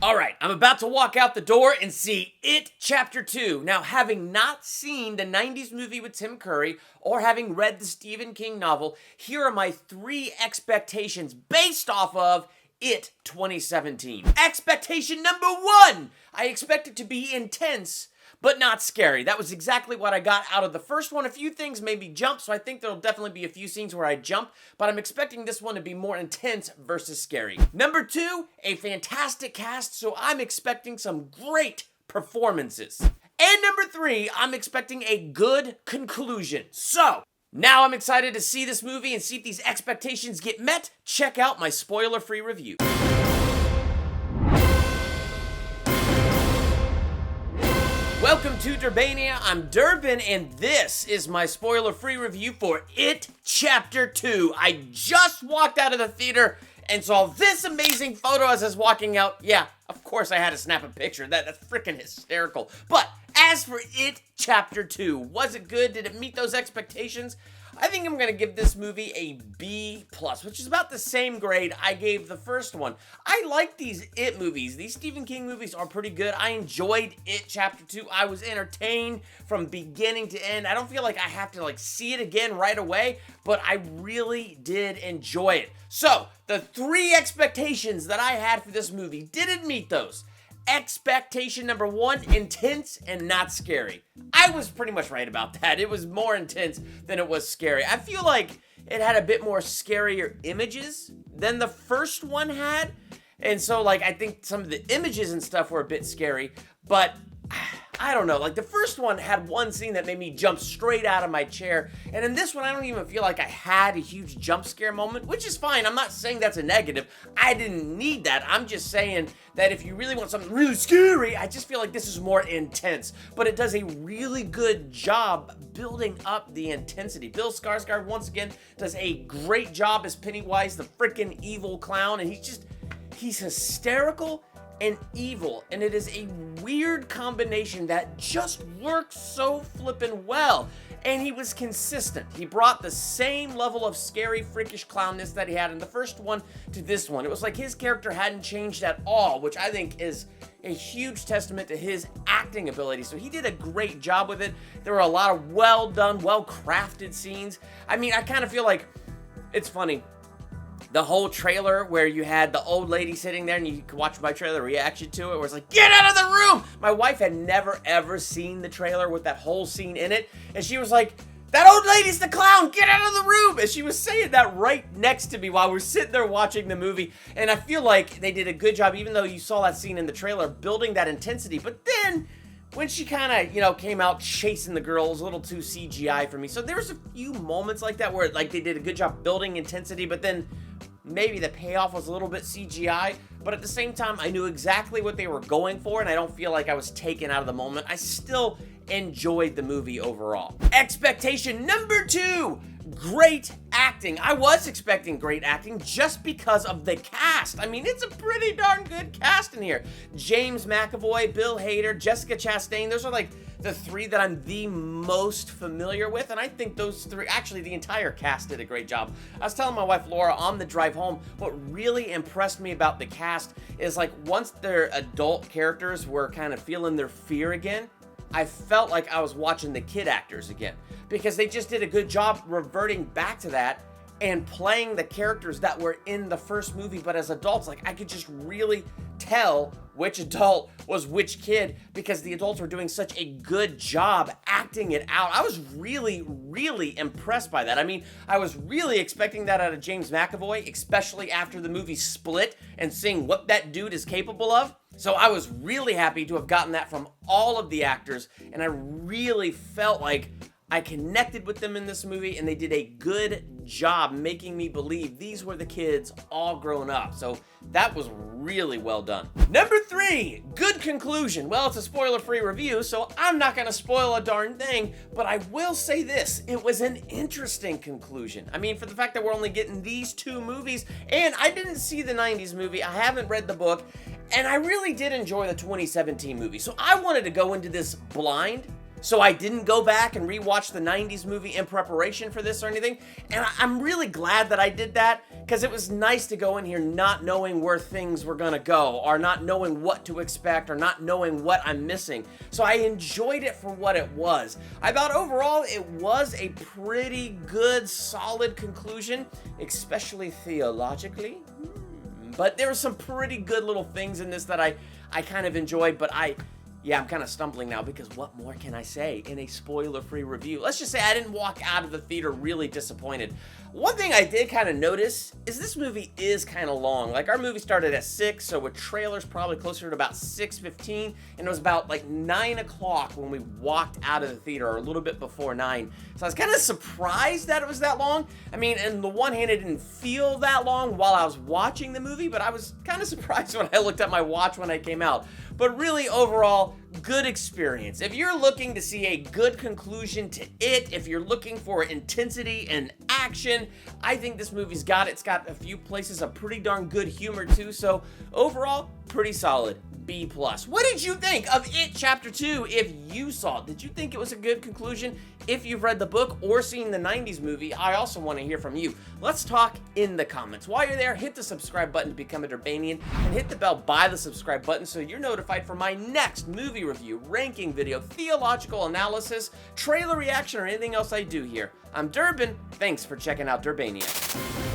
Alright, I'm about to walk out the door and see It Chapter 2. Now, having not seen the 90s movie with Tim Curry, or having read the Stephen King novel, here are my 3 expectations based off of It 2017. Expectation number 1! I expect it to be intense, but not scary. That was exactly what I got out of the first one. A few things made me jump, so I think there'll definitely be a few scenes where I jump, but I'm expecting this one to be more intense versus scary. Number 2, a fantastic cast, so I'm expecting some great performances. And number 3, I'm expecting a good conclusion. So, now I'm excited to see this movie and see if these expectations get met. Check out my spoiler-free review. Welcome to Durbania, I'm Durbin, and this is my spoiler-free review for It Chapter 2. I just walked out of the theater and saw this amazing photo as I was walking out. Yeah, of course I had to snap a picture. That's freaking hysterical. But as for It Chapter 2, was it good? Did it meet those expectations? I think I'm going to give this movie a B+, which is about the same grade I gave the first one. I like these It movies. These Stephen King movies are pretty good. I enjoyed It Chapter 2. I was entertained from beginning to end. I don't feel like I have to see it again right away, but I really did enjoy it. So, the 3 expectations that I had for this movie didn't meet those. Expectation number 1, intense and not scary. I was pretty much right about that. It was more intense than it was scary. I feel like it had a bit more scarier images than the first one had. And so, I think some of the images and stuff were a bit scary, but I don't know. The first one had one scene that made me jump straight out of my chair. And in this one, I don't even feel like I had a huge jump scare moment, which is fine. I'm not saying that's a negative. I didn't need that. I'm just saying that if you really want something really scary, I just feel like this is more intense. But it does a really good job building up the intensity. Bill Skarsgård, once again, does a great job as Pennywise, the freaking evil clown. And he's hysterical and evil, and it is a weird combination that just works so flippin' well. And he was consistent. He brought the same level of scary, freakish clownness that he had in the first one to this one. It was like his character hadn't changed at all, which I think is a huge testament to his acting ability. So he did a great job with it. There were a lot of well done, well crafted scenes. I mean, I kind of feel like it's funny. The whole trailer where you had the old lady sitting there and you could watch my trailer reaction to it where it's like, get out of the room! My wife had never ever seen the trailer with that whole scene in it, and she was like, that old lady's the clown! Get out of the room! And she was saying that right next to me while we're sitting there watching the movie, and I feel like they did a good job, even though you saw that scene in the trailer, building that intensity. But then, when she kind of, came out chasing the girl, it was a little too CGI for me. So there was a few moments like that where, they did a good job building intensity, but then maybe the payoff was a little bit CGI, but at the same time, I knew exactly what they were going for, and I don't feel like I was taken out of the moment. I still enjoyed the movie overall. Expectation number 2, great acting. I was expecting great acting just because of the cast. I mean, it's a pretty darn good cast in here. James McAvoy, Bill Hader, Jessica Chastain, those are the 3 that I'm the most familiar with, and I think those 3, actually the entire cast did a great job. I was telling my wife Laura on the drive home, what really impressed me about the cast is once their adult characters were kind of feeling their fear again, I felt like I was watching the kid actors again, because they just did a good job reverting back to that and playing the characters that were in the first movie, but as adults, I could just really tell which adult was which kid, because the adults were doing such a good job acting it out. I was really, really impressed by that. I mean, I was really expecting that out of James McAvoy, especially after the movie Split and seeing what that dude is capable of. So I was really happy to have gotten that from all of the actors, and I really felt like I connected with them in this movie, and they did a good job making me believe these were the kids all grown up. So that was really well done. Number 3, good conclusion. Well, it's a spoiler-free review, so I'm not gonna spoil a darn thing, but I will say this, it was an interesting conclusion. I mean, for the fact that we're only getting these 2 movies, and I didn't see the 90s movie, I haven't read the book, and I really did enjoy the 2017 movie. So I wanted to go into this blind, So I didn't go back and rewatch the 90s movie in preparation for this or anything. And I'm really glad that I did that, because it was nice to go in here not knowing where things were gonna go, or not knowing what to expect, or not knowing what I'm missing. So I enjoyed it for what it was. I thought overall it was a pretty good, solid conclusion, especially theologically. But there were some pretty good little things in this that I kind of enjoyed, but yeah, I'm kind of stumbling now, because what more can I say in a spoiler-free review? Let's just say I didn't walk out of the theater really disappointed. One thing I did kind of notice is this movie is kind of long. Like, our movie started at 6, so with trailers probably closer to about 6:15, and it was about like 9 o'clock when we walked out of the theater, or a little bit before 9. So I was kind of surprised that it was that long. I mean, on the one hand, it didn't feel that long while I was watching the movie, but I was kind of surprised when I looked at my watch when I came out. But really, overall, good experience. If you're looking to see a good conclusion to it, if you're looking for intensity and action, I think this movie's got it. It's got a few places of pretty darn good humor too, so overall, pretty solid. B+. What did you think of It Chapter 2 if you saw it? Did you think it was a good conclusion? If you've read the book or seen the 90s movie, I also want to hear from you. Let's talk in the comments. While you're there, hit the subscribe button to become a Durbanian, and hit the bell by the subscribe button so you're notified for my next movie review, ranking video, theological analysis, trailer reaction, or anything else I do here. I'm Durbin. Thanks for checking out Durbania.